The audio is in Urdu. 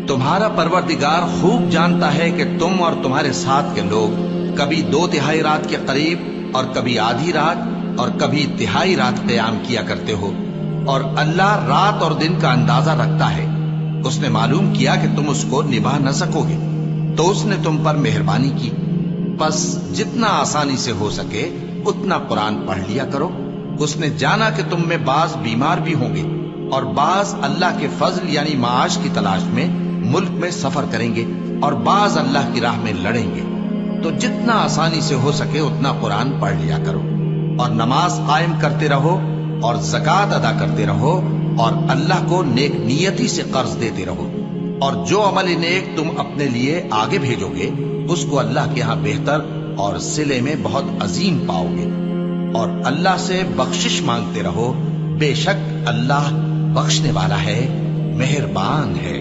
تمہارا پروردگار خوب جانتا ہے کہ تم اور تمہارے ساتھ کے لوگ کبھی 2/3 رات کے قریب اور کبھی آدھی رات اور کبھی تہائی رات قیام کیا کرتے ہو، اور اللہ رات اور دن کا اندازہ رکھتا ہے۔ اس نے معلوم کیا کہ تم اس کو نبھا نہ سکو گے تو اس نے تم پر مہربانی کی، پس جتنا آسانی سے ہو سکے اتنا قرآن پڑھ لیا کرو۔ اس نے جانا کہ تم میں بعض بیمار بھی ہوں گے اور بعض اللہ کے فضل یعنی معاش کی تلاش میں ملک میں سفر کریں گے اور بعض اللہ کی راہ میں لڑیں گے، تو جتنا آسانی سے ہو سکے اتنا قرآن پڑھ لیا کرو، اور نماز قائم کرتے رہو اور زکوٰۃ ادا کرتے رہو اور اللہ کو نیک نیتی سے قرض دیتے رہو، اور جو عمل نیک تم اپنے لیے آگے بھیجو گے اس کو اللہ کے ہاں بہتر اور صلے میں بہت عظیم پاؤ گے، اور اللہ سے بخشش مانگتے رہو، بے شک اللہ بخشنے والا ہے، مہربان ہے۔